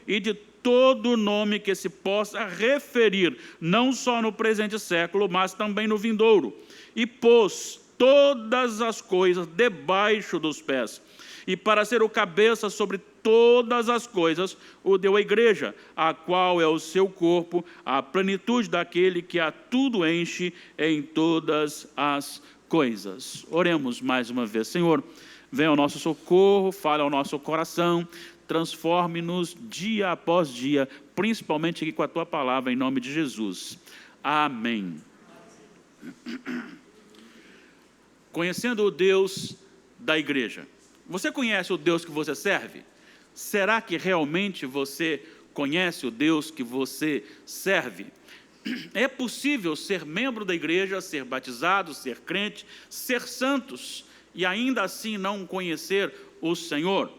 e de todo nome que se possa referir, não só no presente século, mas também no vindouro. E pôs todas as coisas debaixo dos pés. E para ser o cabeça sobre todas as coisas, o deu à igreja, a qual é o seu corpo, a plenitude daquele que a tudo enche em todas as coisas. Oremos mais uma vez. Senhor, venha ao nosso socorro, fale ao nosso coração, transforme-nos dia após dia, principalmente aqui com a Tua palavra, em nome de Jesus. Amém. Conhecendo o Deus da igreja. Você conhece o Deus que você serve? Será que realmente você conhece o Deus que você serve? É possível ser membro da igreja, ser batizado, ser crente, ser santos e ainda assim não conhecer o Senhor?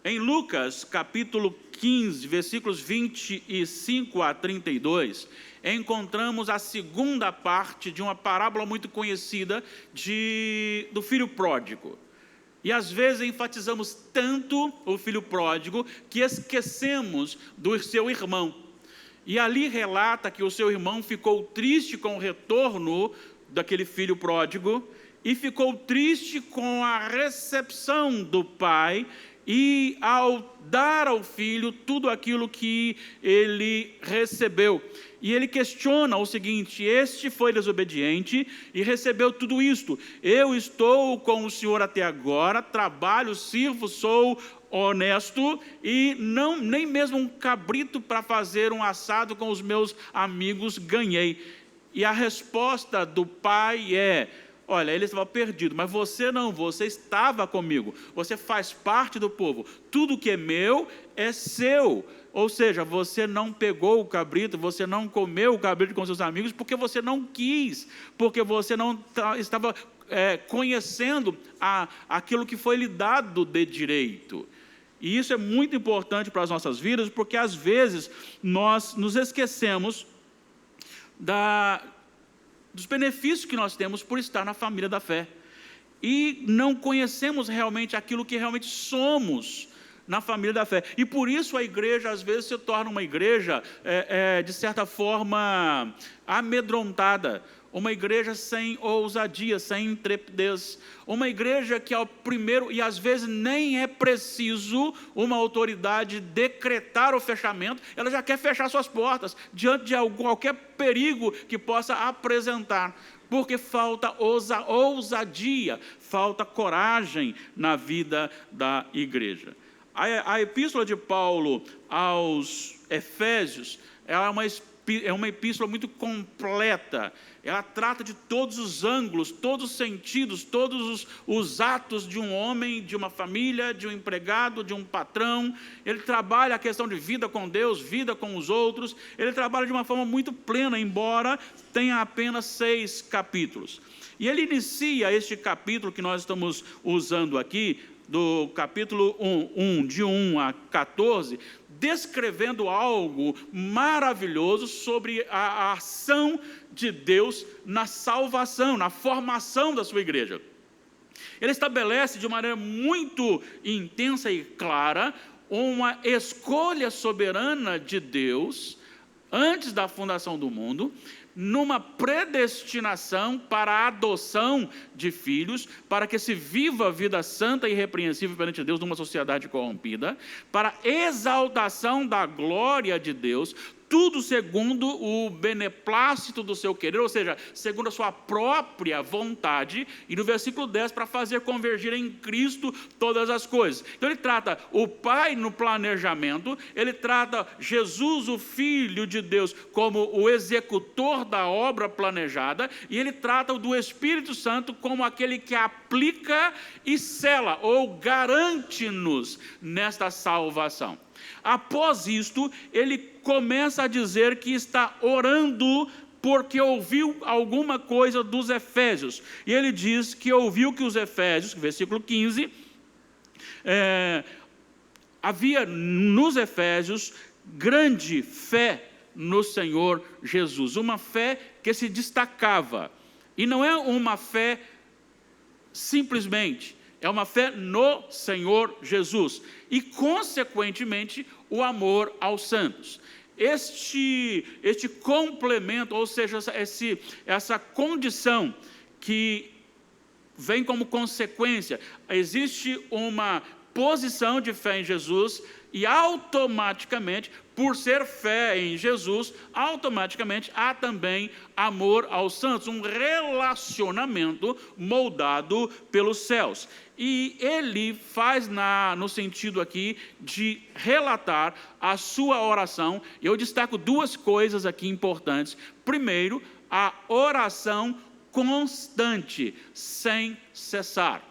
Em Lucas, capítulo 15, versículos 25 a 32, encontramos a segunda parte de uma parábola muito conhecida do filho pródigo. E às vezes enfatizamos tanto o filho pródigo que esquecemos do seu irmão. E ali relata que o seu irmão ficou triste com o retorno daquele filho pródigo e ficou triste com a recepção do pai, e ao dar ao filho tudo aquilo que ele recebeu. E ele questiona o seguinte: este foi desobediente e recebeu tudo isto. Eu estou com o Senhor até agora, trabalho, sirvo, sou honesto, e nem mesmo um cabrito para fazer um assado com os meus amigos ganhei. E a resposta do pai é: olha, ele estava perdido, mas você não, você estava comigo, você faz parte do povo, tudo que é meu é seu. Ou seja, você não pegou o cabrito, você não comeu o cabrito com seus amigos porque você não quis, porque você não estava conhecendo aquilo que foi lhe dado de direito. E isso é muito importante para as nossas vidas, porque às vezes nós nos esquecemos dos benefícios que nós temos por estar na família da fé, e não conhecemos realmente aquilo que realmente somos na família da fé. E por isso a igreja às vezes se torna uma igreja de certa forma amedrontada, uma igreja sem ousadia, sem intrepidez, uma igreja que ao primeiro, e às vezes nem é preciso uma autoridade decretar o fechamento, ela já quer fechar suas portas diante de qualquer perigo que possa apresentar, porque falta ousadia, falta coragem na vida da igreja. A epístola de Paulo aos Efésios é uma epístola muito completa. Ela trata de todos os ângulos, todos os sentidos, todos os atos de um homem, de uma família, de um empregado, de um patrão. Ele trabalha a questão de vida com Deus, vida com os outros. Ele trabalha de uma forma muito plena, embora tenha apenas 6 capítulos. E ele inicia este capítulo que nós estamos usando aqui, do capítulo 1, de 1 a 14, descrevendo algo maravilhoso sobre a ação de Deus na salvação, na formação da sua igreja. Ele estabelece de maneira muito intensa e clara uma escolha soberana de Deus antes da fundação do mundo, numa predestinação para a adoção de filhos, para que se viva a vida santa e irrepreensível perante Deus numa sociedade corrompida, para exaltação da glória de Deus, tudo segundo o beneplácito do seu querer, ou seja, segundo a sua própria vontade, e no versículo 10, para fazer convergir em Cristo todas as coisas. Então ele trata o Pai no planejamento, ele trata Jesus, o Filho de Deus, como o executor da obra planejada, e ele trata do Espírito Santo como aquele que aplica e sela, ou garante-nos nesta salvação. Após isto, ele começa a dizer que está orando porque ouviu alguma coisa dos Efésios. E ele diz que ouviu que os Efésios, versículo 15, havia nos Efésios grande fé no Senhor Jesus. Uma fé que se destacava. E não é uma fé simplesmente É uma fé no Senhor Jesus e, consequentemente, o amor aos santos. Este complemento, ou seja, essa condição que vem como consequência, existe uma posição de fé em Jesus e automaticamente, por ser fé em Jesus, automaticamente há também amor aos santos, um relacionamento moldado pelos céus. E ele faz no sentido aqui de relatar a sua oração. Eu destaco duas coisas aqui importantes. Primeiro, a oração constante, sem cessar.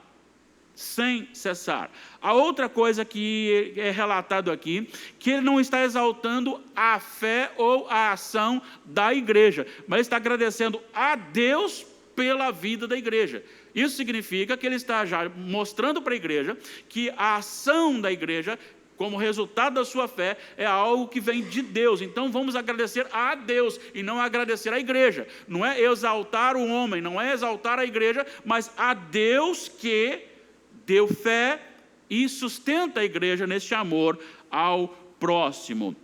Sem cessar. A outra coisa que é relatado aqui, que ele não está exaltando a fé ou a ação da igreja, mas está agradecendo a Deus pela vida da igreja. Isso significa que ele está já mostrando para a igreja que a ação da igreja, como resultado da sua fé, é algo que vem de Deus. Então vamos agradecer a Deus e não agradecer à igreja. Não é exaltar o homem, não é exaltar a igreja, mas a Deus que deu fé e sustenta a igreja neste amor ao próximo.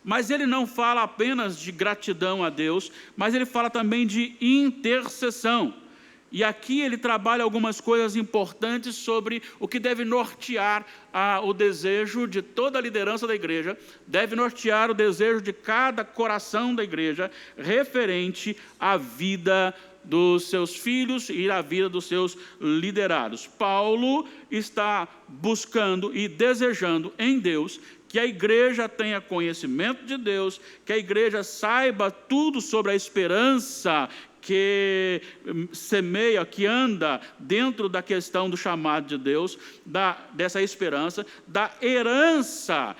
Mas ele não fala apenas de gratidão a Deus, mas ele fala também de intercessão. E aqui ele trabalha algumas coisas importantes sobre o que deve nortear o desejo de toda a liderança da igreja, deve nortear o desejo de cada coração da igreja, referente à vida dos seus filhos e à vida dos seus liderados. Paulo está buscando e desejando em Deus que a igreja tenha conhecimento de Deus, que a igreja saiba tudo sobre a esperança que semeia, que anda dentro da questão do chamado de Deus, dessa esperança, da herança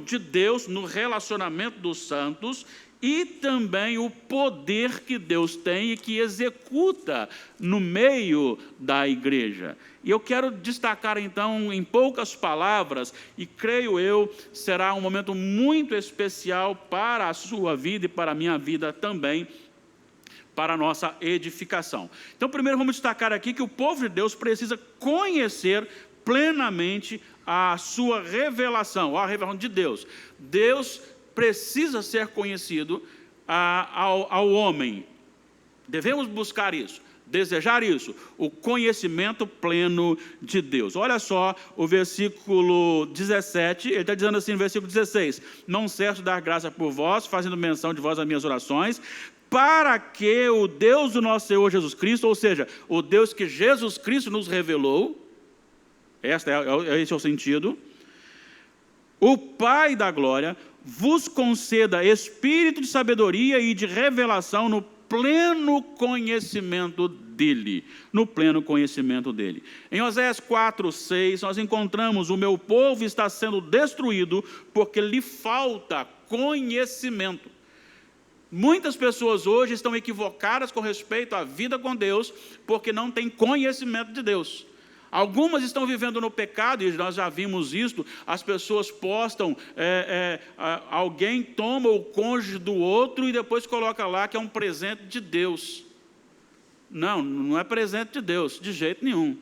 de Deus no relacionamento dos santos, e também o poder que Deus tem e que executa no meio da igreja. E eu quero destacar então em poucas palavras, e creio eu, será um momento muito especial para a sua vida e para a minha vida também, para a nossa edificação. Então, primeiro vamos destacar aqui que o povo de Deus precisa conhecer plenamente a sua revelação, a revelação de Deus. Deus precisa ser conhecido ao homem. Devemos buscar isso, desejar isso, o conhecimento pleno de Deus. Olha só o versículo 17, ele está dizendo assim no versículo 16: não cesso de dar graça por vós, fazendo menção de vós às minhas orações, para que o Deus do nosso Senhor Jesus Cristo, ou seja, o Deus que Jesus Cristo nos revelou, esse é o sentido, o Pai da glória, vos conceda espírito de sabedoria e de revelação no pleno conhecimento dele. No pleno conhecimento dele. Em Oséias 4:6, nós encontramos: o meu povo está sendo destruído porque lhe falta conhecimento. Muitas pessoas hoje estão equivocadas com respeito à vida com Deus, porque não têm conhecimento de Deus. Algumas estão vivendo no pecado, e nós já vimos isso. As pessoas postam, alguém toma o cônjuge do outro e depois coloca lá que é um presente de Deus. Não, não é presente de Deus, de jeito nenhum.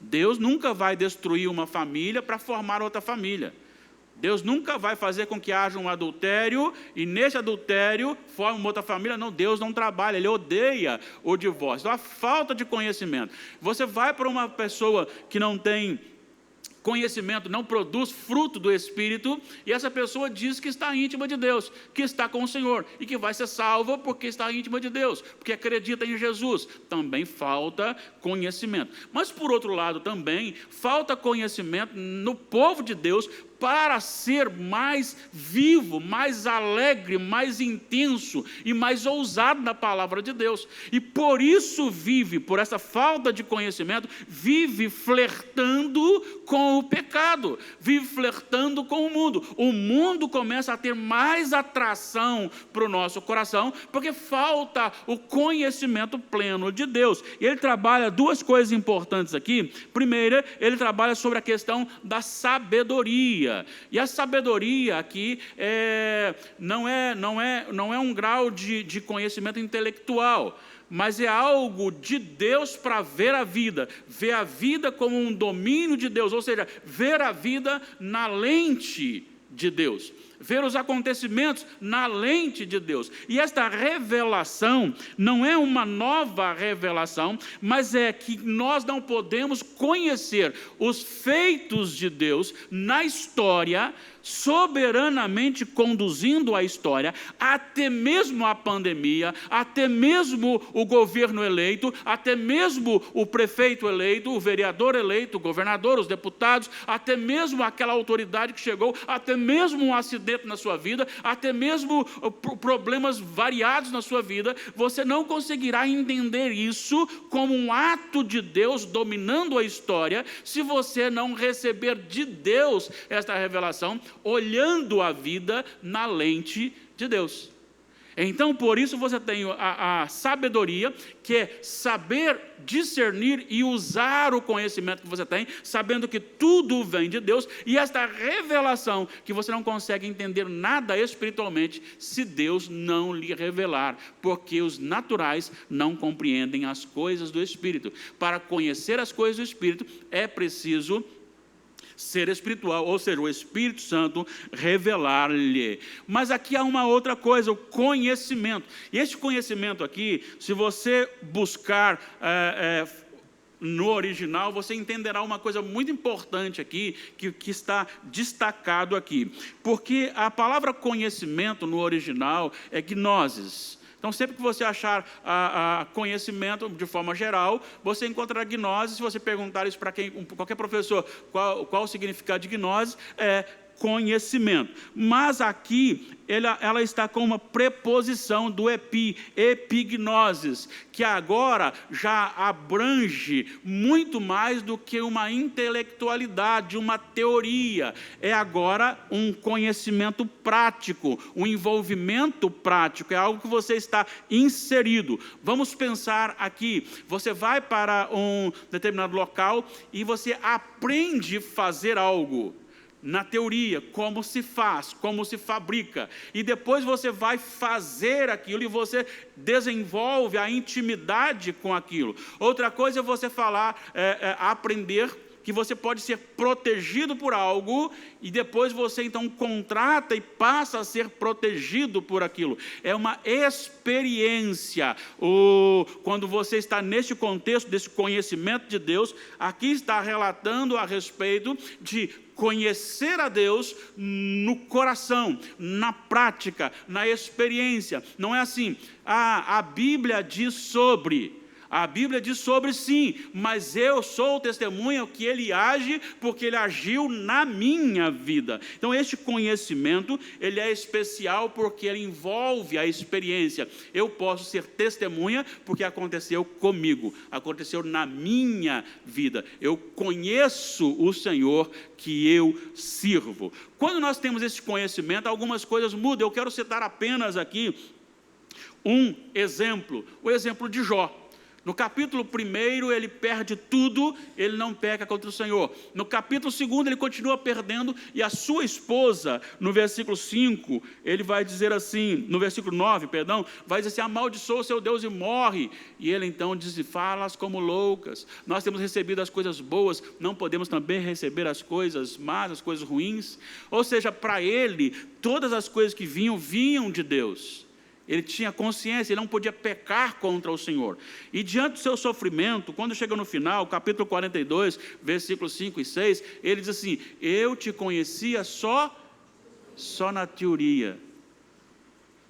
Deus nunca vai destruir uma família para formar outra família. Deus nunca vai fazer com que haja um adultério e nesse adultério forme uma outra família. Não, Deus não trabalha, Ele odeia o divórcio. Então, a falta de conhecimento. Você vai para uma pessoa que não tem conhecimento, não produz fruto do Espírito, e essa pessoa diz que está íntima de Deus, que está com o Senhor, e que vai ser salva porque está íntima de Deus, porque acredita em Jesus. Também falta conhecimento. Mas, por outro lado, também falta conhecimento no povo de Deus para ser mais vivo, mais alegre, mais intenso e mais ousado na palavra de Deus. E por isso por essa falta de conhecimento, vive flertando com o pecado, vive flertando com o mundo. O mundo começa a ter mais atração para o nosso coração, porque falta o conhecimento pleno de Deus. E ele trabalha duas coisas importantes aqui. Primeiro, ele trabalha sobre a questão da sabedoria. E a sabedoria aqui não é um grau de conhecimento intelectual, mas é algo de Deus para ver a vida como um domínio de Deus, ou seja, ver a vida na lente de Deus, ver os acontecimentos na lente de Deus. E esta revelação não é uma nova revelação, mas é que nós não podemos conhecer os feitos de Deus na história, soberanamente conduzindo a história, até mesmo a pandemia, até mesmo o governo eleito, até mesmo o prefeito eleito, o vereador eleito, o governador, os deputados, até mesmo aquela autoridade que chegou, até mesmo um acidente na sua vida, até mesmo problemas variados na sua vida. Você não conseguirá entender isso como um ato de Deus dominando a história, se você não receber de Deus esta revelação, olhando a vida na lente de Deus. Então, por isso você tem a sabedoria, que é saber discernir e usar o conhecimento que você tem, sabendo que tudo vem de Deus, e esta revelação que você não consegue entender nada espiritualmente se Deus não lhe revelar, porque os naturais não compreendem as coisas do Espírito. Para conhecer as coisas do Espírito é preciso ser espiritual, ou seja, o Espírito Santo revelar-lhe. Mas aqui há uma outra coisa, o conhecimento. E este conhecimento aqui, se você buscar no original, você entenderá uma coisa muito importante aqui, que está destacado aqui. Porque a palavra conhecimento no original é gnosis. Então, sempre que você achar conhecimento de forma geral, você encontrará gnose. Se você perguntar isso para qualquer professor, qual o significado de gnose, é conhecimento. Mas aqui ela está com uma preposição do epignosis, que agora já abrange muito mais do que uma intelectualidade, uma teoria. É agora um conhecimento prático, um envolvimento prático, é algo que você está inserido. Vamos pensar aqui, você vai para um determinado local e você aprende a fazer algo. Na teoria, como se faz, como se fabrica, e depois você vai fazer aquilo e você desenvolve a intimidade com aquilo. Outra coisa é você aprender que você pode ser protegido por algo, e depois você então contrata e passa a ser protegido por aquilo. É uma experiência. Quando você está neste contexto, desse conhecimento de Deus, aqui está relatando a respeito de conhecer a Deus no coração, na prática, na experiência. Não é assim, a Bíblia diz sobre... A Bíblia diz sobre sim, mas eu sou testemunha que Ele age porque Ele agiu na minha vida. Então, este conhecimento, ele é especial porque ele envolve a experiência. Eu posso ser testemunha porque aconteceu comigo, aconteceu na minha vida. Eu conheço o Senhor que eu sirvo. Quando nós temos esse conhecimento, algumas coisas mudam. Eu quero citar apenas aqui um exemplo, o exemplo de Jó. No capítulo 1, ele perde tudo, ele não peca contra o Senhor. No capítulo 2, ele continua perdendo, e a sua esposa, no versículo 5, ele vai dizer assim, no versículo 9, perdão, vai dizer assim: amaldiçoa o seu Deus e morre. E ele então diz: falas como loucas. Nós temos recebido as coisas boas, não podemos também receber as coisas más, as coisas ruins? Ou seja, para ele, todas as coisas que vinham de Deus. Ele tinha consciência, ele não podia pecar contra o Senhor. E diante do seu sofrimento, quando chega no final, capítulo 42, versículos 5 e 6, ele diz assim: eu te conhecia só na teoria,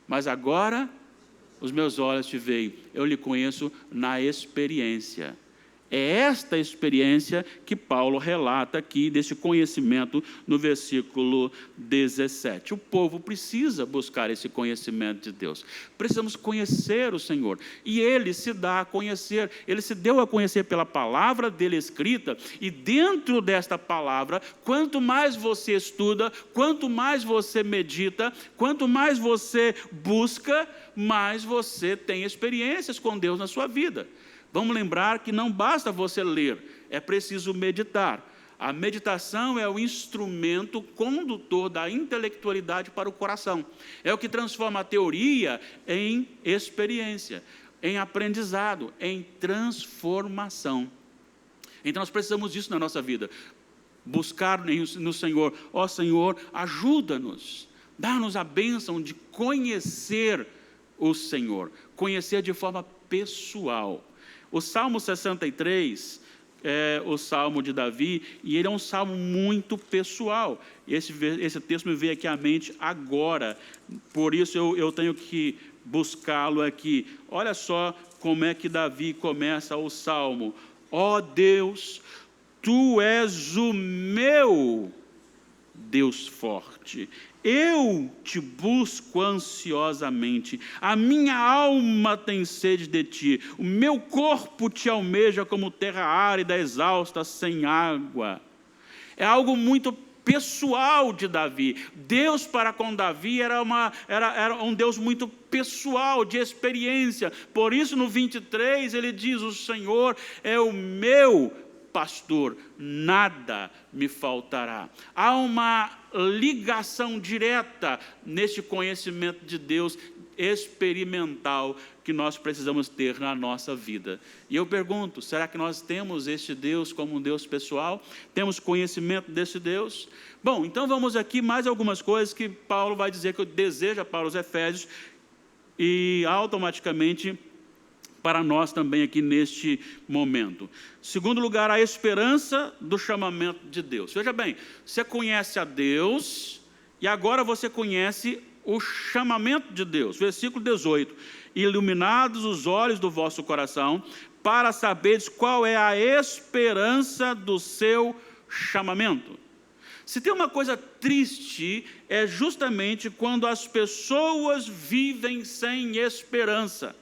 mas agora os meus olhos te veem, eu lhe conheço na experiência. É esta experiência que Paulo relata aqui, desse conhecimento, no versículo 17. O povo precisa buscar esse conhecimento de Deus. Precisamos conhecer o Senhor. E Ele se dá a conhecer. Ele se deu a conhecer pela palavra dele escrita. E dentro desta palavra, quanto mais você estuda, quanto mais você medita, quanto mais você busca, mais você tem experiências com Deus na sua vida. Vamos lembrar que não basta você ler, é preciso meditar. A meditação é o instrumento condutor da intelectualidade para o coração. É o que transforma a teoria em experiência. em aprendizado, em transformação. Então nós precisamos disso na nossa vida, buscar no Senhor. Ó Senhor, ajuda-nos, dá-nos a bênção de conhecer o Senhor, conhecer de forma pessoal. O Salmo 63 é o Salmo de Davi, e ele é um salmo muito pessoal. Esse texto me veio aqui à mente agora, por isso eu tenho que buscá-lo aqui. Olha só como é que Davi começa o salmo: ó Deus, tu és o meu Deus forte, eu te busco ansiosamente, a minha alma tem sede de ti, o meu corpo te almeja como terra árida, exausta, sem água. É algo muito pessoal de Davi. Deus para com Davi era um Deus muito pessoal, de experiência. Por isso no 23 ele diz: o Senhor é o meu pastor, nada me faltará. Há uma ligação direta neste conhecimento de Deus experimental que nós precisamos ter na nossa vida. E eu pergunto, será que nós temos este Deus como um Deus pessoal? Temos conhecimento desse Deus? Bom, então vamos aqui mais algumas coisas que Paulo vai dizer que deseja para os Efésios, e automaticamente para nós também aqui neste momento. Segundo lugar, a esperança do chamamento de Deus. Veja bem, você conhece a Deus e agora você conhece o chamamento de Deus. Versículo 18: iluminados os olhos do vosso coração, para saberes qual é a esperança do seu chamamento. Se tem uma coisa triste, é justamente quando as pessoas vivem sem esperança.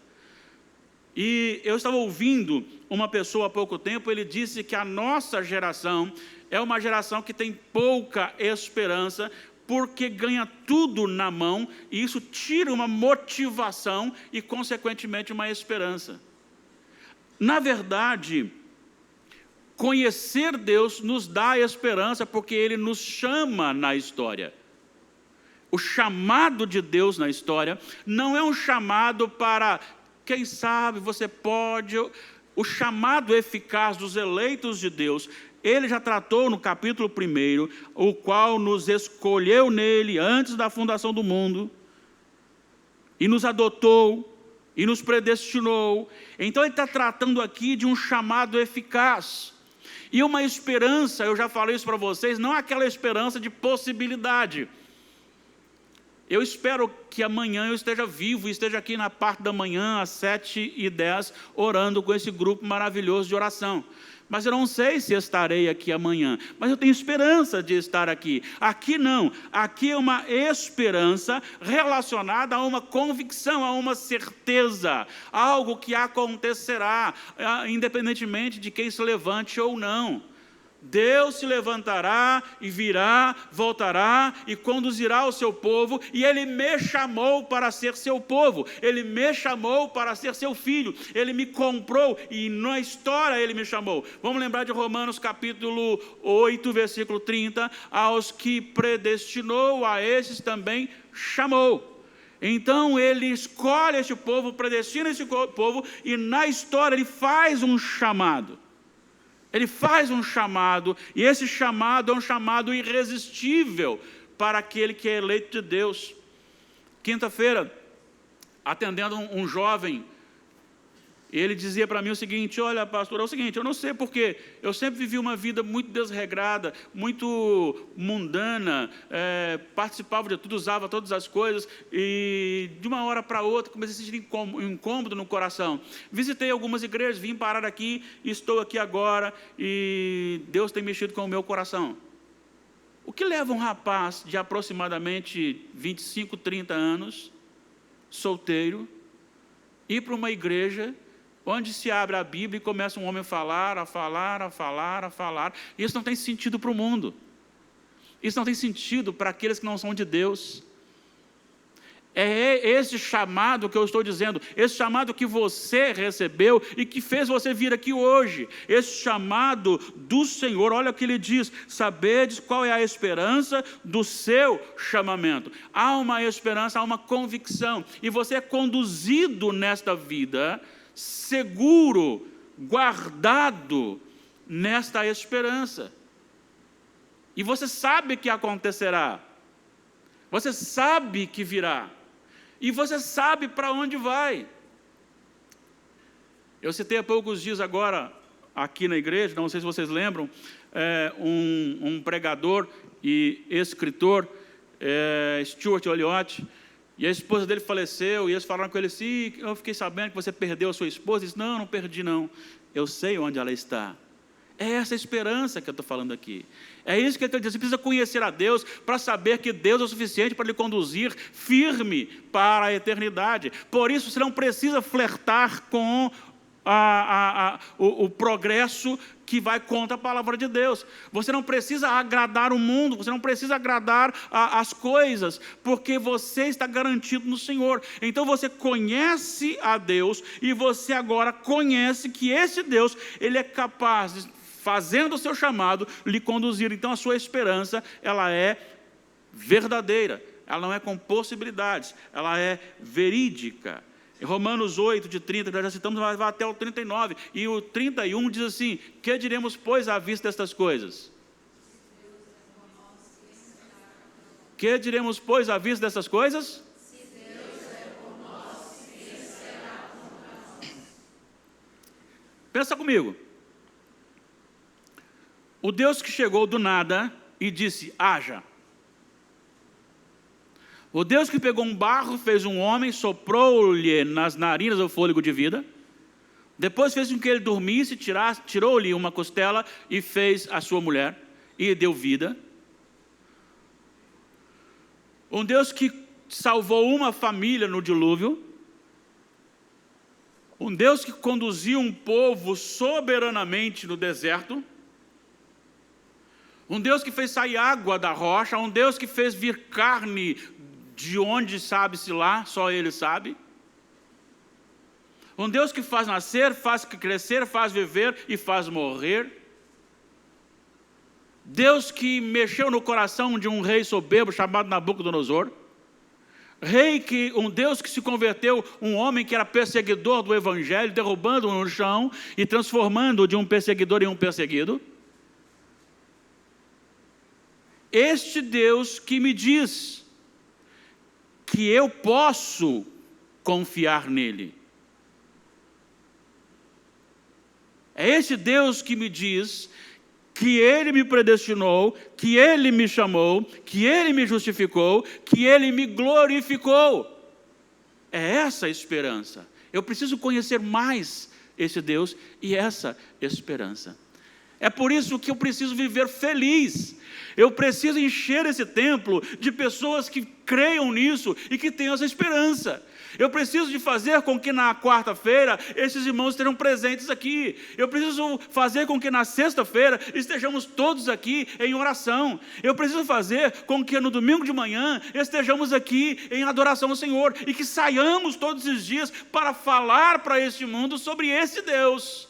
E eu estava ouvindo uma pessoa há pouco tempo, ele disse que a nossa geração é uma geração que tem pouca esperança, porque ganha tudo na mão, e isso tira uma motivação e, consequentemente, uma esperança. Na verdade, conhecer Deus nos dá esperança, porque Ele nos chama na história. O chamado de Deus na história não é um chamado para, quem sabe, você pode. O chamado eficaz dos eleitos de Deus, Ele já tratou no capítulo 1, o qual nos escolheu nele antes da fundação do mundo, e nos adotou, e nos predestinou. Então Ele está tratando aqui de um chamado eficaz. E uma esperança, eu já falei isso para vocês, não é aquela esperança de possibilidade. Eu espero que amanhã eu esteja vivo, esteja aqui na parte da manhã, às 7h10, orando com esse grupo maravilhoso de oração. Mas eu não sei se estarei aqui amanhã, mas eu tenho esperança de estar aqui. Aqui não, aqui é uma esperança relacionada a uma convicção, a uma certeza, algo que acontecerá, independentemente de quem se levante ou não. Deus se levantará e virá, voltará e conduzirá o seu povo, e Ele me chamou para ser seu povo, Ele me chamou para ser seu filho, Ele me comprou e na história Ele me chamou. Vamos lembrar de Romanos capítulo 8, versículo 30, aos que predestinou, a esses também chamou. Então Ele escolhe este povo, predestina esse povo, e na história Ele faz um chamado. Ele faz um chamado, e esse chamado é um chamado irresistível para aquele que é eleito de Deus. Quinta-feira, atendendo um jovem, ele dizia para mim o seguinte: olha, pastor, é o seguinte, eu não sei porque eu sempre vivi uma vida muito desregrada, muito mundana, participava de tudo, usava todas as coisas, e de uma hora para outra comecei a sentir incômodo no coração. Visitei algumas igrejas, vim parar aqui, estou aqui agora, e Deus tem mexido com o meu coração. O que leva um rapaz de aproximadamente 25, 30 anos, solteiro, ir para uma igreja onde se abre a Bíblia e começa um homem a falar, isso não tem sentido para o mundo, isso não tem sentido para aqueles que não são de Deus. É esse chamado que eu estou dizendo, esse chamado que você recebeu e que fez você vir aqui hoje. Esse chamado do Senhor, olha o que ele diz: sabedes qual é a esperança do seu chamamento. Há uma esperança, há uma convicção, e você é conduzido nesta vida, seguro, guardado nesta esperança. E você sabe que acontecerá, você sabe que virá, e você sabe para onde vai. Eu citei há poucos dias agora, aqui na igreja, não sei se vocês lembram, um pregador e escritor, Stuart Olliott, e a esposa dele faleceu, e eles falaram com ele assim: eu fiquei sabendo que você perdeu a sua esposa. Ele disse: não perdi não, eu sei onde ela está. É essa esperança que eu estou falando aqui. É isso que ele diz: você precisa conhecer a Deus para saber que Deus é o suficiente para lhe conduzir firme para a eternidade. Por isso você não precisa flertar com o progresso que vai contra a palavra de Deus. Você não precisa agradar o mundo, você não precisa agradar as coisas, porque você está garantido no Senhor. Então você conhece a Deus, e você agora conhece que esse Deus, Ele é capaz de, fazendo o seu chamado, lhe conduzir. Então a sua esperança, ela é verdadeira, ela não é com possibilidades, ela é verídica. Em Romanos 8, de 30, que nós já citamos, vai até o 39, e o 31 diz assim: que diremos, pois, à vista destas coisas? Que diremos, pois, à vista dessas coisas? Se Deus é por nós, quem será contra nós? Pensa comigo. O Deus que chegou do nada e disse: haja. O Deus que pegou um barro, fez um homem, soprou-lhe nas narinas o fôlego de vida, depois fez com que ele dormisse, tirou-lhe uma costela e fez a sua mulher, e deu vida. Um Deus que salvou uma família no dilúvio, um Deus que conduziu um povo soberanamente no deserto, um Deus que fez sair água da rocha, um Deus que fez vir carne de onde sabe-se lá, só Ele sabe. Um Deus que faz nascer, faz crescer, faz viver e faz morrer. Deus que mexeu no coração de um rei soberbo chamado Nabucodonosor. Um Deus que se converteu, um homem que era perseguidor do Evangelho, derrubando-o no chão e transformando-o de um perseguidor em um perseguido. Este Deus que me diz que eu posso confiar nele. É esse Deus que me diz que Ele me predestinou, que Ele me chamou, que Ele me justificou, que Ele me glorificou. É essa a esperança. Eu preciso conhecer mais esse Deus e essa esperança. É por isso que eu preciso viver feliz. Eu preciso encher esse templo de pessoas que creiam nisso e que tenham essa esperança. Eu preciso de fazer com que na quarta-feira esses irmãos estejam presentes aqui. Eu preciso fazer com que na sexta-feira estejamos todos aqui em oração. Eu preciso fazer com que no domingo de manhã estejamos aqui em adoração ao Senhor e que saiamos todos os dias para falar para este mundo sobre esse Deus.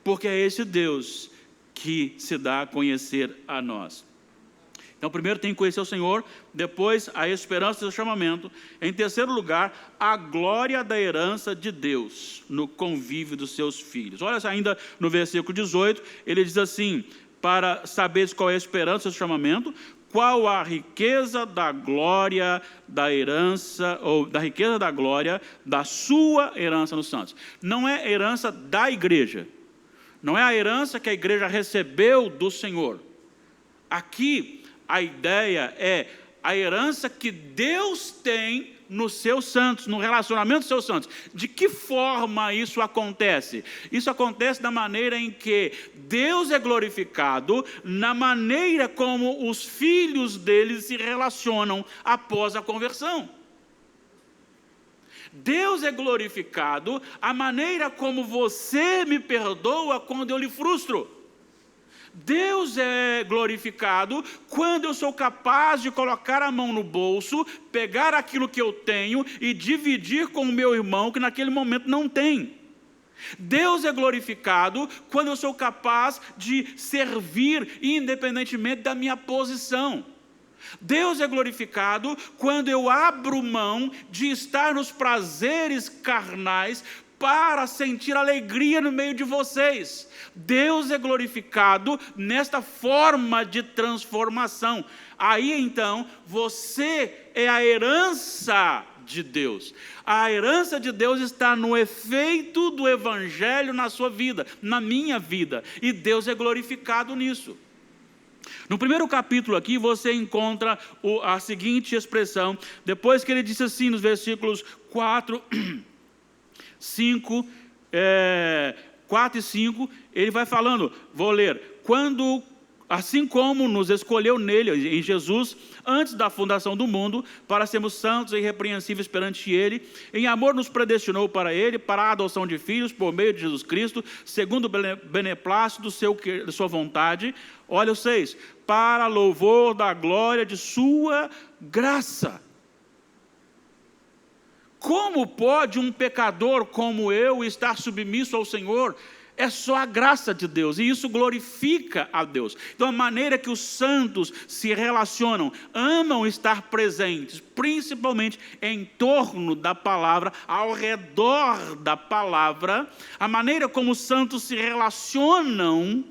Porque é esse Deus que se dá a conhecer a nós. Então, primeiro tem que conhecer o Senhor, depois a esperança do chamamento, em terceiro lugar, a glória da herança de Deus no convívio dos seus filhos. Olha ainda no versículo 18, ele diz assim: para saberes qual é a esperança do chamamento, qual a riqueza da glória da herança, ou da riqueza da glória da sua herança nos santos. Não é herança da igreja, não é a herança que a igreja recebeu do Senhor. Aqui a ideia é a herança que Deus tem nos seus santos, no relacionamento dos seus santos. De que forma isso acontece? Isso acontece da maneira em que Deus é glorificado, na maneira como os filhos dele se relacionam após a conversão. Deus é glorificado a maneira como você me perdoa quando eu lhe frustro. Deus é glorificado quando eu sou capaz de colocar a mão no bolso, pegar aquilo que eu tenho e dividir com o meu irmão que naquele momento não tem. Deus é glorificado quando eu sou capaz de servir independentemente da minha posição. Deus é glorificado quando eu abro mão de estar nos prazeres carnais para sentir alegria no meio de vocês. Deus é glorificado nesta forma de transformação. Aí então, você é a herança de Deus. A herança de Deus está no efeito do Evangelho na sua vida, na minha vida. E Deus é glorificado nisso. No primeiro capítulo aqui, você encontra a seguinte expressão, depois que ele disse assim, nos versículos 4 e 5, ele vai falando, vou ler, assim como nos escolheu nele, em Jesus, antes da fundação do mundo, para sermos santos e irrepreensíveis perante ele, em amor nos predestinou para ele, para a adoção de filhos, por meio de Jesus Cristo, segundo o beneplácito de sua vontade, olha o 6, para louvor da glória de sua graça. Como pode um pecador como eu estar submisso ao Senhor? É só a graça de Deus, e isso glorifica a Deus. Então a maneira que os santos se relacionam, amam estar presentes, principalmente em torno da palavra, ao redor da palavra, a maneira como os santos se relacionam,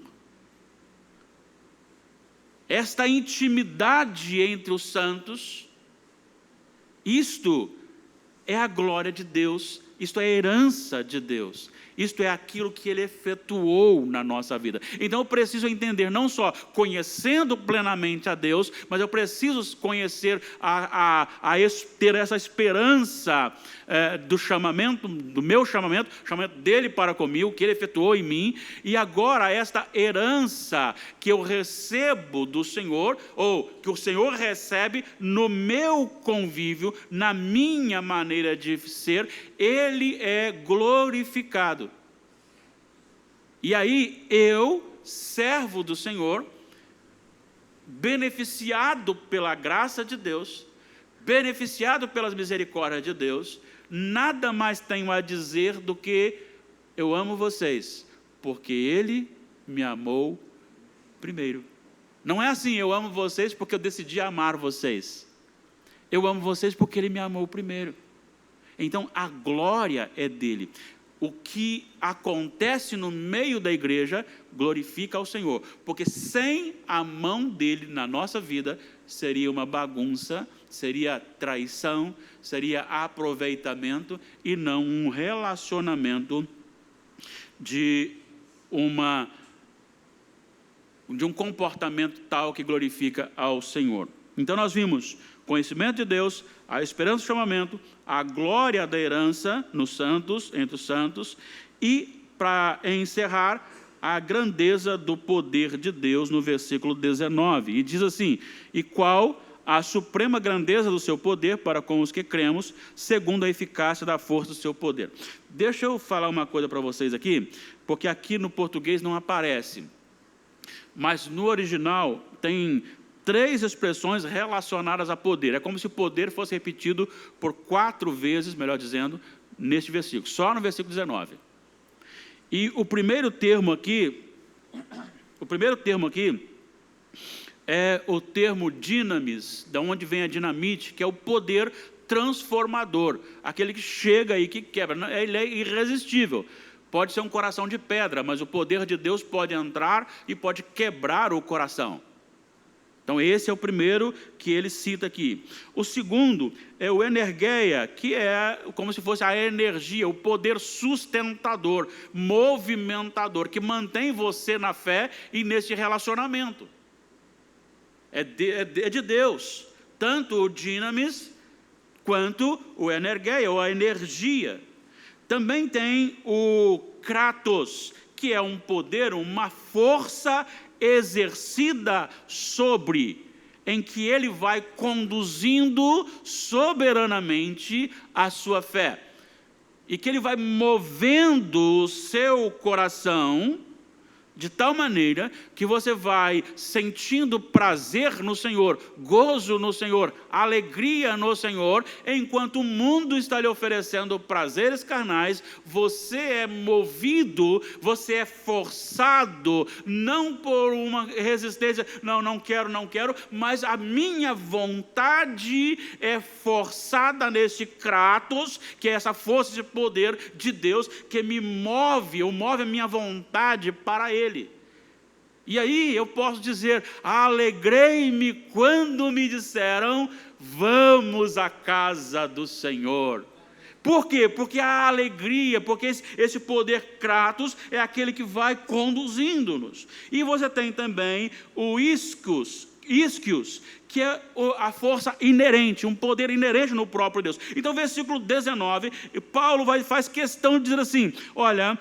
esta intimidade entre os santos, isto é a glória de Deus, isto é a herança de Deus. Isto é aquilo que Ele efetuou na nossa vida. Então eu preciso entender, não só conhecendo plenamente a Deus, mas eu preciso conhecer, ter essa esperança do chamamento, do meu chamamento, o chamamento dEle para comigo, que Ele efetuou em mim, e agora esta herança que eu recebo do Senhor, ou que o Senhor recebe no meu convívio, na minha maneira de ser, Ele é glorificado. E aí eu, servo do Senhor, beneficiado pela graça de Deus, beneficiado pelas misericórdias de Deus, nada mais tenho a dizer do que eu amo vocês, porque Ele me amou primeiro. Não é assim, eu amo vocês porque eu decidi amar vocês. Eu amo vocês porque Ele me amou primeiro. Então a glória é dEle. O que acontece no meio da igreja glorifica ao Senhor, porque sem a mão dEle na nossa vida, seria uma bagunça, seria traição, seria aproveitamento e não um relacionamento de um comportamento tal que glorifica ao Senhor. Então nós vimos conhecimento de Deus, a esperança do chamamento, a glória da herança nos santos, entre os santos, e, para encerrar, a grandeza do poder de Deus no versículo 19. E diz assim, e qual a suprema grandeza do seu poder para com os que cremos, segundo a eficácia da força do seu poder. Deixa eu falar uma coisa para vocês aqui, porque aqui no português não aparece, mas no original tem 3 expressões relacionadas a poder. É como se o poder fosse repetido por 4 vezes, melhor dizendo, neste versículo, só no versículo 19. E o primeiro termo aqui é o termo dinamis, da onde vem a dinamite, que é o poder transformador, aquele que chega e que quebra. Ele é irresistível. Pode ser um coração de pedra, mas o poder de Deus pode entrar e pode quebrar o coração. Então esse é o primeiro que ele cita aqui. O segundo é o energeia, que é como se fosse a energia, o poder sustentador, movimentador, que mantém você na fé e nesse relacionamento. É de Deus, tanto o dinamis quanto o energeia, ou a energia. Também tem o kratos, que é um poder, uma força exercida em que ele vai conduzindo soberanamente a sua fé, e que ele vai movendo o seu coração De tal maneira que você vai sentindo prazer no Senhor, gozo no Senhor, alegria no Senhor, enquanto o mundo está lhe oferecendo prazeres carnais, você é movido, você é forçado, não por uma resistência, não quero, mas a minha vontade é forçada nesse Kratos, que é essa força de poder de Deus, que me move a minha vontade para Ele. E aí eu posso dizer, alegrei-me quando me disseram, vamos à casa do Senhor. Por quê? Porque a alegria, porque esse poder Kratos é aquele que vai conduzindo-nos. E você tem também o isquios, que é a força inerente, um poder inerente no próprio Deus. Então, versículo 19, Paulo faz questão de dizer assim, olha,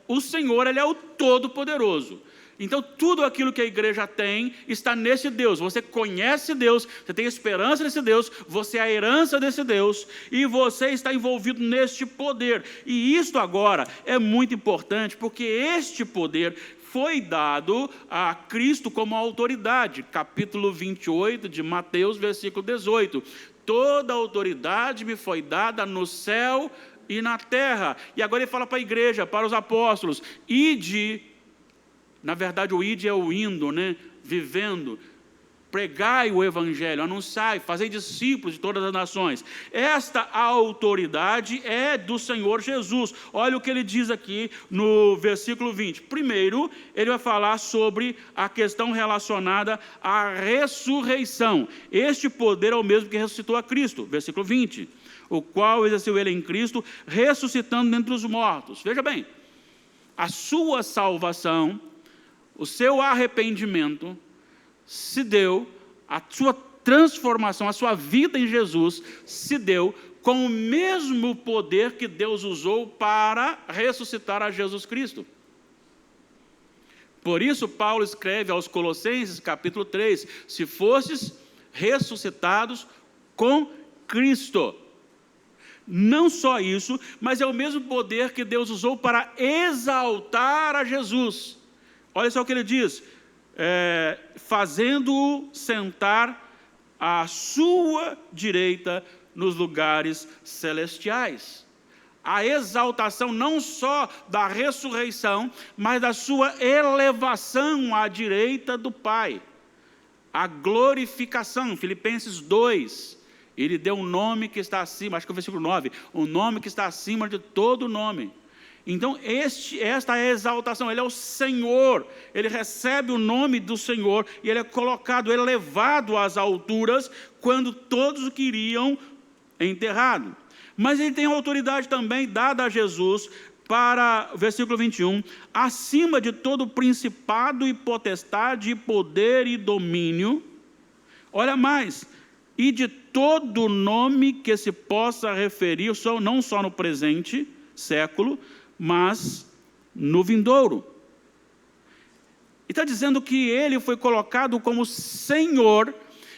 o Senhor, Ele é o Todo-Poderoso. Então, tudo aquilo que a igreja tem está nesse Deus. Você conhece Deus, você tem esperança nesse Deus, você é a herança desse Deus, e você está envolvido neste poder. E isto agora é muito importante, porque este poder foi dado a Cristo como autoridade. Capítulo 28 de Mateus, versículo 18. Toda autoridade me foi dada no céu e na terra. E agora ele fala para a igreja, para os apóstolos, ide, na verdade o ide é o indo, né? Vivendo, pregai o evangelho, anunciai, fazei discípulos de todas as nações. Esta autoridade é do Senhor Jesus. Olha o que ele diz aqui no versículo 20. Primeiro, ele vai falar sobre a questão relacionada à ressurreição. Este poder é o mesmo que ressuscitou a Cristo. Versículo 20. O qual exerceu ele em Cristo, ressuscitando dentre os mortos. Veja bem, a sua salvação, o seu arrependimento, se deu, a sua transformação, a sua vida em Jesus, se deu com o mesmo poder que Deus usou para ressuscitar a Jesus Cristo. Por isso, Paulo escreve aos Colossenses, capítulo 3, se fostes ressuscitados com Cristo. Não só isso, mas é o mesmo poder que Deus usou para exaltar a Jesus. Olha só o que ele diz, fazendo-o sentar à sua direita nos lugares celestiais. A exaltação não só da ressurreição, mas da sua elevação à direita do Pai. A glorificação, Filipenses 2, ele deu um nome que está acima, acho que é o versículo 9, um nome que está acima de todo nome. Então, esta é a exaltação, ele é o Senhor, ele recebe o nome do Senhor, e ele é colocado, elevado às alturas, quando todos o queriam enterrado. Mas ele tem autoridade também dada a Jesus, para, versículo 21, acima de todo principado e potestade, e poder e domínio, olha mais, e de todo nome que se possa referir, não só no presente século, mas no vindouro. E está dizendo que ele foi colocado como Senhor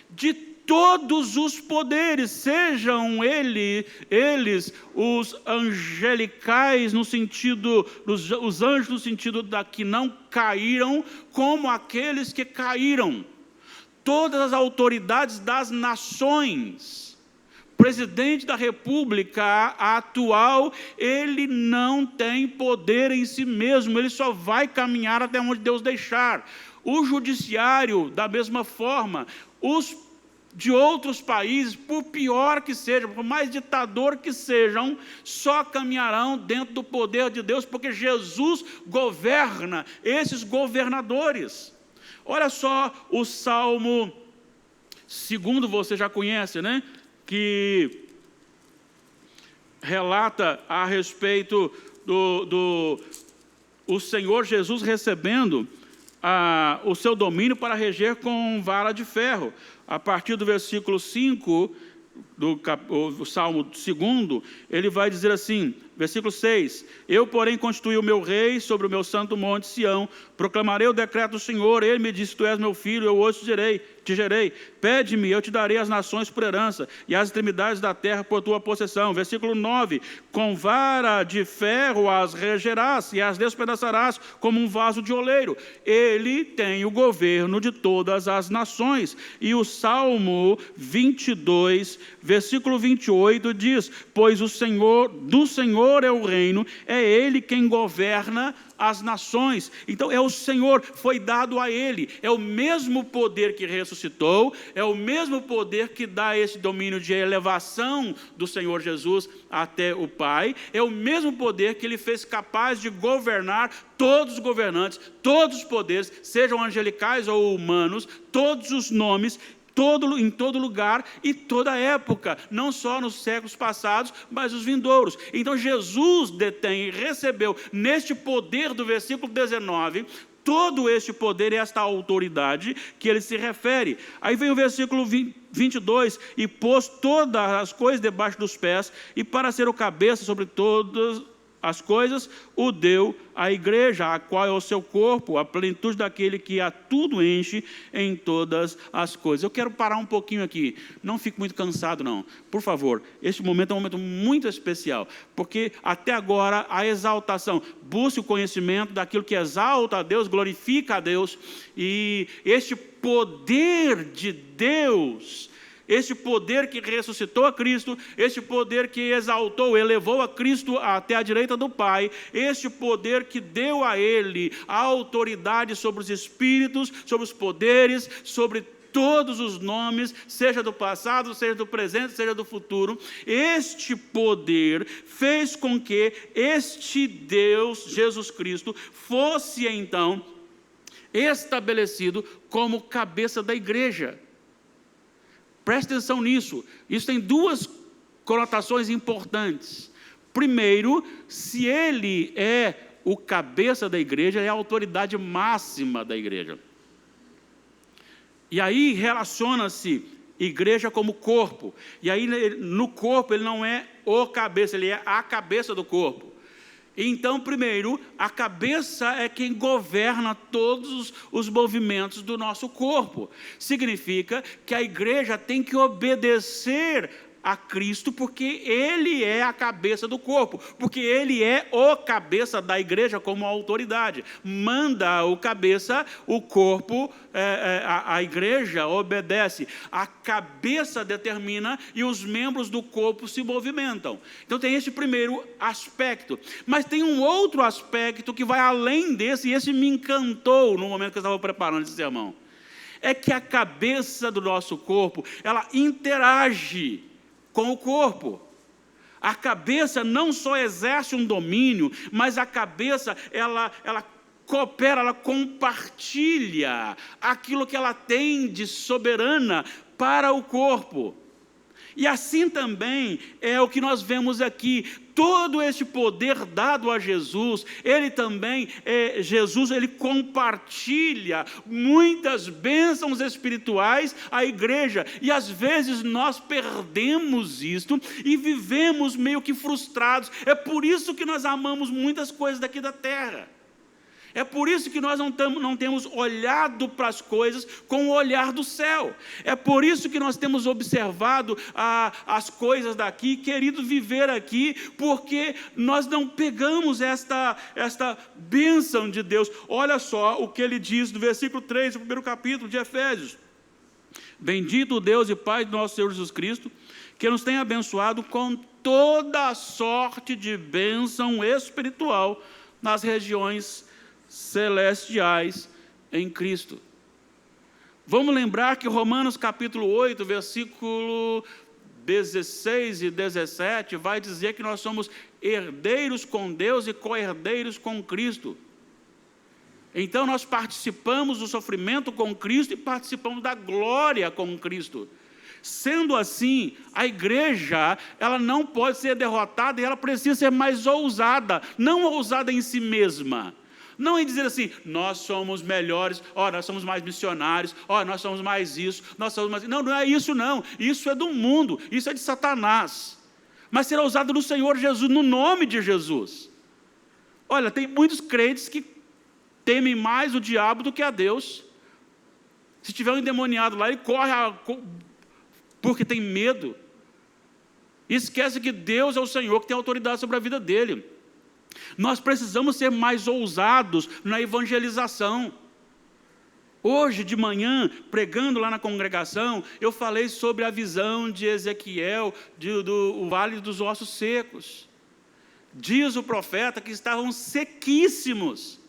de todos os poderes, sejam eles os angelicais, no sentido, os anjos no sentido da que não caíram, como aqueles que caíram. Todas as autoridades das nações, presidente da república atual, ele não tem poder em si mesmo, ele só vai caminhar até onde Deus deixar. O judiciário, da mesma forma, os de outros países, por pior que seja, por mais ditador que sejam, só caminharão dentro do poder de Deus, porque Jesus governa esses governadores. Olha só o Salmo 2, você já conhece, né? Que relata a respeito o Senhor Jesus recebendo o seu domínio para reger com vara de ferro. A partir do versículo 5, o Salmo 2, ele vai dizer assim, versículo 6, eu, porém, constituí o meu rei sobre o meu santo monte Sião, proclamarei o decreto do Senhor, ele me disse, tu és meu filho, eu hoje te gerei, pede-me, eu te darei as nações por herança, e as extremidades da terra por tua possessão. Versículo 9, com vara de ferro as regerás, e as despedaçarás como um vaso de oleiro. Ele tem o governo de todas as nações. E o Salmo 22, versículo 28 diz, pois do Senhor é o reino, é Ele quem governa as nações. Então é o Senhor, foi dado a Ele, é o mesmo poder que ressuscitou, é o mesmo poder que dá esse domínio de elevação do Senhor Jesus até o Pai, é o mesmo poder que Ele fez capaz de governar todos os governantes, todos os poderes, sejam angelicais ou humanos, todos os nomes, em todo lugar e toda época, não só nos séculos passados, mas os vindouros. Então Jesus detém e recebeu neste poder do versículo 19, todo este poder e esta autoridade que ele se refere. Aí vem o versículo 22, e pôs todas as coisas debaixo dos pés, e para ser o cabeça sobre todas as coisas, o deu à igreja, a qual é o seu corpo, a plenitude daquele que a tudo enche em todas as coisas. Eu quero parar um pouquinho aqui, não fique muito cansado não, por favor, este momento é um momento muito especial, porque até agora a exaltação, busque o conhecimento daquilo que exalta a Deus, glorifica a Deus, e este poder de Deus, este poder que ressuscitou a Cristo, este poder que exaltou, elevou a Cristo até a direita do Pai, este poder que deu a Ele a autoridade sobre os espíritos, sobre os poderes, sobre todos os nomes, seja do passado, seja do presente, seja do futuro, este poder fez com que este Deus, Jesus Cristo, fosse então estabelecido como cabeça da igreja. Preste atenção nisso, isso tem duas conotações importantes. Primeiro, se ele é o cabeça da igreja, é a autoridade máxima da igreja. E aí relaciona-se igreja como corpo. E aí no corpo ele não é o cabeça, ele é a cabeça do corpo. Então, primeiro, a cabeça é quem governa todos os movimentos do nosso corpo. Significa que a igreja tem que obedecer a Cristo, porque Ele é a cabeça do corpo, porque Ele é o cabeça da igreja como autoridade. Manda o cabeça, o corpo, a igreja obedece. A cabeça determina e os membros do corpo se movimentam. Então tem esse primeiro aspecto. Mas tem um outro aspecto que vai além desse, e esse me encantou no momento que eu estava preparando esse sermão. É que a cabeça do nosso corpo, ela interage com o corpo. A cabeça não só exerce um domínio, mas a cabeça, ela coopera, ela compartilha aquilo que ela tem de soberana para o corpo. E assim também é o que nós vemos aqui. Todo esse poder dado a Jesus, ele também, Jesus, ele compartilha muitas bênçãos espirituais à igreja. E às vezes nós perdemos isto e vivemos meio que frustrados. É por isso que nós amamos muitas coisas daqui da terra. É por isso que nós não temos olhado para as coisas com o olhar do céu. É por isso que nós temos observado as coisas daqui, querido viver aqui, porque nós não pegamos esta bênção de Deus. Olha só o que ele diz no versículo 3, do primeiro capítulo de Efésios. Bendito o Deus e Pai do nosso Senhor Jesus Cristo, que nos tem abençoado com toda a sorte de bênção espiritual nas regiões celestiais em Cristo. Vamos lembrar que Romanos capítulo 8, versículo 16 e 17, vai dizer que nós somos herdeiros com Deus e co-herdeiros com Cristo. Então nós participamos do sofrimento com Cristo e participamos da glória com Cristo. Sendo assim, a igreja, ela não pode ser derrotada e ela precisa ser mais ousada, não ousada em si mesma, Não em dizer assim, nós somos melhores, nós somos mais missionários, nós somos mais isso, nós somos mais... Não, não é isso não, isso é do mundo, isso é de Satanás. Mas será usado no Senhor Jesus, no nome de Jesus. Olha, tem muitos crentes que temem mais o diabo do que a Deus. Se tiver um endemoniado lá, ele corre porque tem medo. E esquece que Deus é o Senhor que tem autoridade sobre a vida dele. Nós precisamos ser mais ousados na evangelização. Hoje de manhã, pregando lá na congregação, eu falei sobre a visão de Ezequiel, do Vale dos Ossos Secos. Diz o profeta que estavam sequíssimos.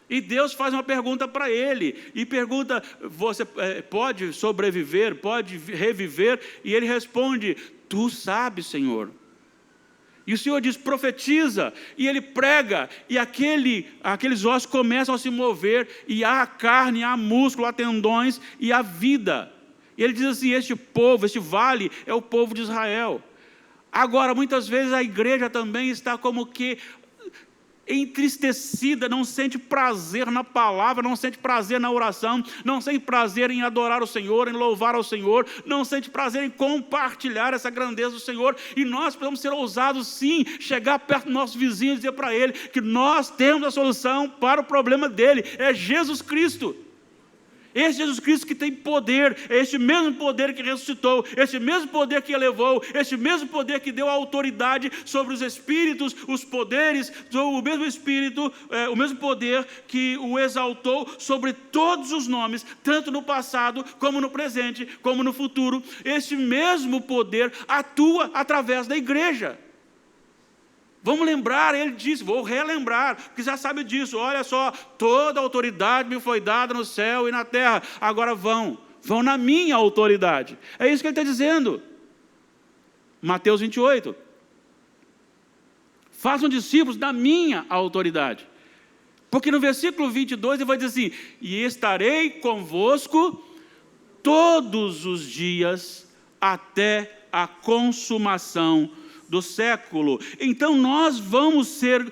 E Deus faz uma pergunta para ele, e pergunta, você pode sobreviver, pode reviver? E ele responde, tu sabes, Senhor. E o Senhor diz, profetiza, e ele prega, e aqueles ossos começam a se mover, e há carne, há músculo, há tendões, e há vida. E ele diz assim, este povo, este vale, é o povo de Israel. Agora, muitas vezes a igreja também está como que entristecida, não sente prazer na palavra, não sente prazer na oração, não sente prazer em adorar o Senhor, em louvar ao Senhor, não sente prazer em compartilhar essa grandeza do Senhor. E nós precisamos ser ousados sim, chegar perto do nosso vizinho e dizer para ele que nós temos a solução para o problema dele, é Jesus Cristo. Esse Jesus Cristo que tem poder, é este mesmo poder que ressuscitou, este mesmo poder que elevou, este mesmo poder que deu autoridade sobre os espíritos, os poderes, o mesmo Espírito, o mesmo poder que o exaltou sobre todos os nomes, tanto no passado, como no presente, como no futuro. Este mesmo poder atua através da igreja. Vamos lembrar, ele disse, vou relembrar, porque já sabe disso, olha só, toda a autoridade me foi dada no céu e na terra, agora vão na minha autoridade. É isso que ele está dizendo. Mateus 28. Façam discípulos da minha autoridade. Porque no versículo 22 ele vai dizer assim, e estarei convosco todos os dias até a consumação do século. Então nós vamos ser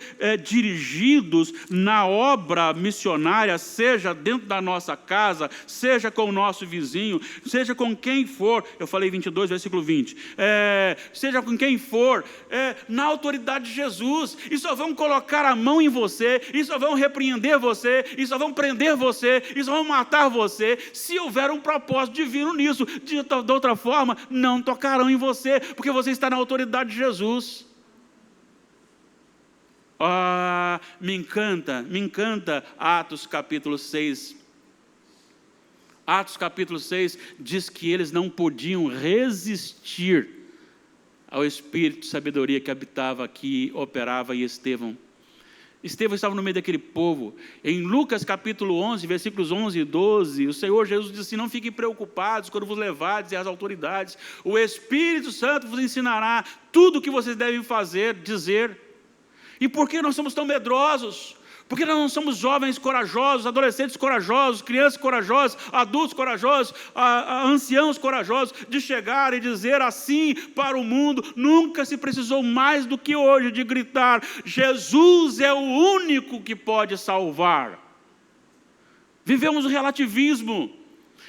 dirigidos na obra missionária, seja dentro da nossa casa, seja com o nosso vizinho, seja com quem for, eu falei 22, versículo 20, seja com quem for, na autoridade de Jesus, e só vão colocar a mão em você, e só vão repreender você, e só vão prender você, e só vão matar você, se houver um propósito divino nisso. De outra forma, não tocarão em você, porque você está na autoridade de Jesus. Me encanta Atos capítulo 6. Atos capítulo 6 diz que eles não podiam resistir ao espírito de sabedoria que habitava aqui, operava em Estevão. Estevão estava no meio daquele povo. Em Lucas capítulo 11, versículos 11 e 12, o Senhor Jesus diz assim, não fiquem preocupados quando vos levardes às autoridades, o Espírito Santo vos ensinará tudo o que vocês devem fazer, dizer. E por que nós somos tão medrosos? Porque nós não somos jovens corajosos, adolescentes corajosos, crianças corajosas, adultos corajosos, anciãos corajosos, de chegar e dizer assim para o mundo. Nunca se precisou mais do que hoje de gritar, Jesus é o único que pode salvar. Vivemos o relativismo.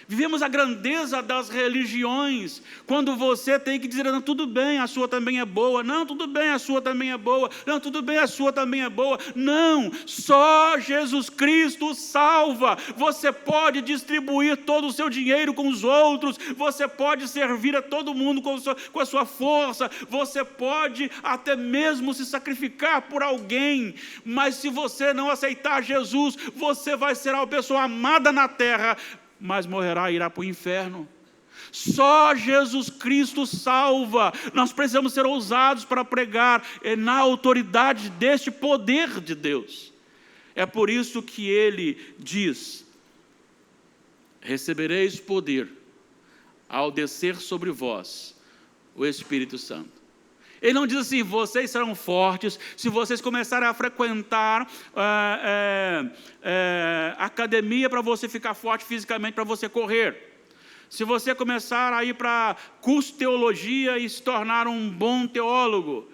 Vivemos a grandeza das religiões, quando você tem que dizer, não, tudo bem, a sua também é boa, não, tudo bem, a sua também é boa, não, tudo bem, a sua também é boa, não, só Jesus Cristo salva. Você pode distribuir todo o seu dinheiro com os outros, você pode servir a todo mundo com a sua força, você pode até mesmo se sacrificar por alguém, mas se você não aceitar Jesus, você vai ser uma pessoa amada na terra, mas morrerá e irá para o inferno. Só Jesus Cristo salva. Nós precisamos ser ousados para pregar na autoridade deste poder de Deus. É por isso que ele diz, recebereis poder ao descer sobre vós o Espírito Santo. Ele não diz assim, vocês serão fortes, se vocês começarem a frequentar academia para você ficar forte fisicamente, para você correr. Se você começar a ir para curso de teologia e se tornar um bom teólogo,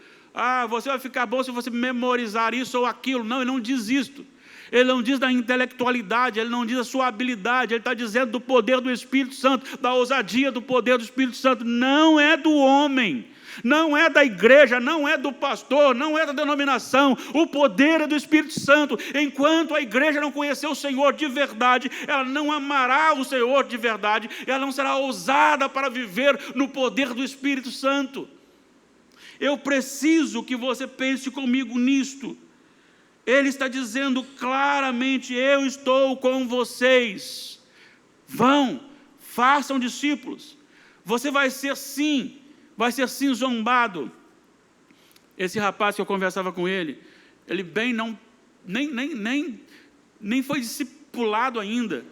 você vai ficar bom se você memorizar isso ou aquilo. Não, ele não diz isto. Ele não diz da intelectualidade, ele não diz da sua habilidade, ele está dizendo do poder do Espírito Santo, da ousadia do poder do Espírito Santo. Não é do homem, não é da igreja, não é do pastor, não é da denominação. O poder é do Espírito Santo. Enquanto a igreja não conhecer o Senhor de verdade, ela não amará o Senhor de verdade, ela não será ousada para viver no poder do Espírito Santo. Eu preciso que você pense comigo nisto. Ele está dizendo claramente: eu estou com vocês. Vão, façam discípulos. Você vai ser sim zombado. Esse rapaz que eu conversava com ele, ele nem foi discipulado ainda.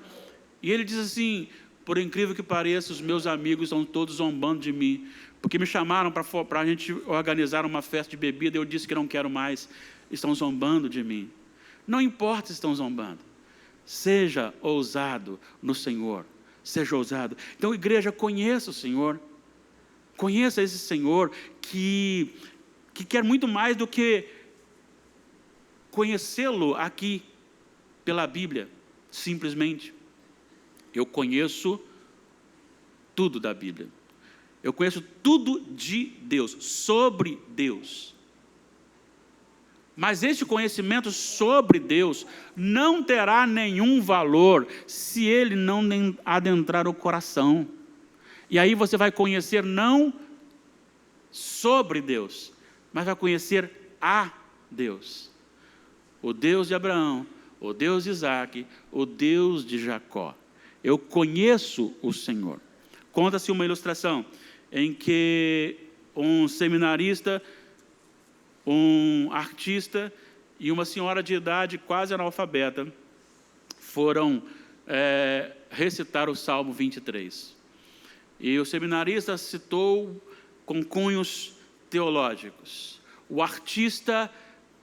E ele diz assim: por incrível que pareça, os meus amigos estão todos zombando de mim, porque me chamaram para a gente organizar uma festa de bebida, eu disse que não quero mais. Estão zombando de mim. Não importa se estão zombando, seja ousado no Senhor, seja ousado. Então, igreja, conheça o Senhor, conheça esse Senhor que quer muito mais do que conhecê-lo aqui pela Bíblia, simplesmente. Eu conheço tudo da Bíblia, eu conheço tudo de Deus, sobre Deus. Mas esse conhecimento sobre Deus não terá nenhum valor se ele não adentrar o coração. E aí você vai conhecer não sobre Deus, mas vai conhecer a Deus. O Deus de Abraão, o Deus de Isaac, o Deus de Jacó. Eu conheço o Senhor. Conta-se uma ilustração em que um seminarista, um artista e uma senhora de idade quase analfabeta foram recitar o Salmo 23. E o seminarista citou com cunhos teológicos. O artista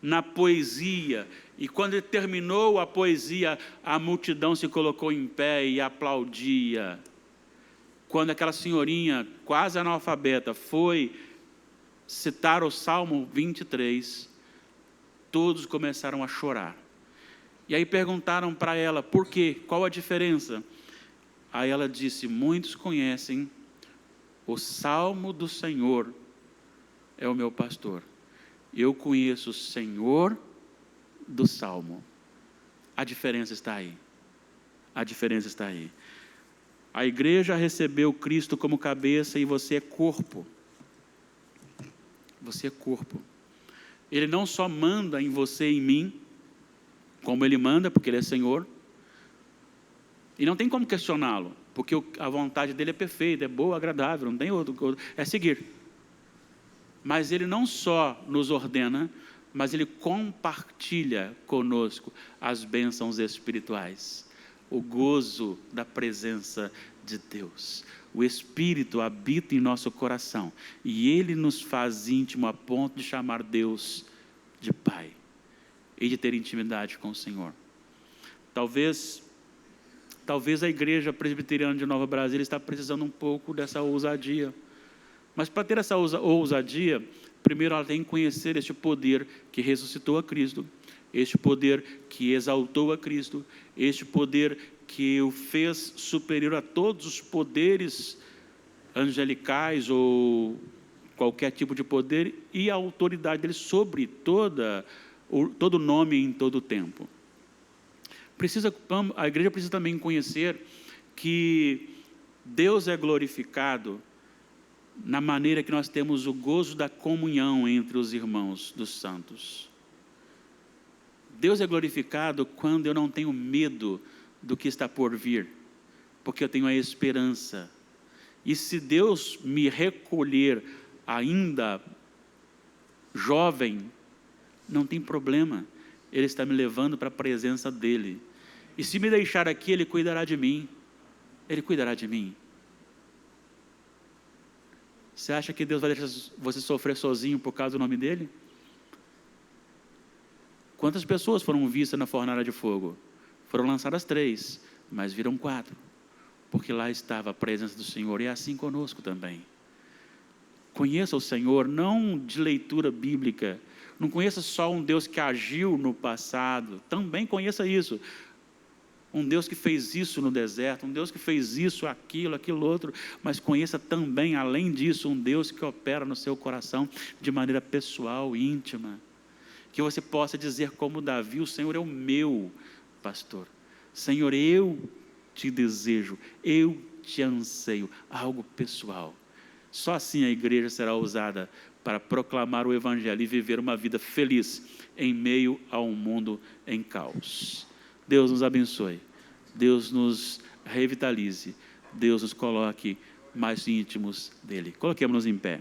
na poesia. E quando ele terminou a poesia, a multidão se colocou em pé e aplaudia. Quando aquela senhorinha quase analfabeta foi citar o Salmo 23, todos começaram a chorar. E aí perguntaram para ela, por quê? Qual a diferença? Aí ela disse: muitos conhecem o Salmo do Senhor, é o meu pastor. Eu conheço o Senhor do Salmo. A diferença está aí. A diferença está aí. A igreja recebeu Cristo como cabeça e você é corpo. Você é corpo. Ele não só manda em você e em mim, como Ele manda, porque Ele é Senhor, e não tem como questioná-lo, porque a vontade dEle é perfeita, é boa, agradável, não tem outro, é seguir. Mas Ele não só nos ordena, mas Ele compartilha conosco as bênçãos espirituais, o gozo da presença de Deus. O Espírito habita em nosso coração e Ele nos faz íntimo a ponto de chamar Deus de Pai e de ter intimidade com o Senhor. Talvez a igreja presbiteriana de Nova Brasília está precisando um pouco dessa ousadia. Mas para ter essa ousadia, primeiro ela tem que conhecer este poder que ressuscitou a Cristo, este poder que exaltou a Cristo, este poder que o fez superior a todos os poderes angelicais ou qualquer tipo de poder, e a autoridade dele sobre todo nome em todo tempo. A igreja precisa também conhecer que Deus é glorificado na maneira que nós temos o gozo da comunhão entre os irmãos dos santos. Deus é glorificado quando eu não tenho medo do que está por vir, porque eu tenho a esperança. E se Deus me recolher ainda jovem, não tem problema, Ele está me levando para a presença dEle. E se me deixar aqui, Ele cuidará de mim. Ele cuidará de mim. Você acha que Deus vai deixar você sofrer sozinho por causa do nome dEle? Quantas pessoas foram vistas na fornalha de fogo? Foram lançadas 3, mas viram 4, porque lá estava a presença do Senhor, e é assim conosco também. Conheça o Senhor, não de leitura bíblica, Não conheça só um Deus que agiu no passado, também conheça isso. Um Deus que fez isso no deserto, um Deus que fez isso, aquilo outro, mas conheça também, além disso, um Deus que opera no seu coração de maneira pessoal, íntima. Que você possa dizer como Davi: o Senhor é o meu pastor. Senhor, eu te desejo, eu te anseio, algo pessoal. Só assim a igreja será usada para proclamar o Evangelho e viver uma vida feliz em meio a um mundo em caos. Deus nos abençoe, Deus nos revitalize, Deus nos coloque mais íntimos dEle. Coloquemos-nos em pé.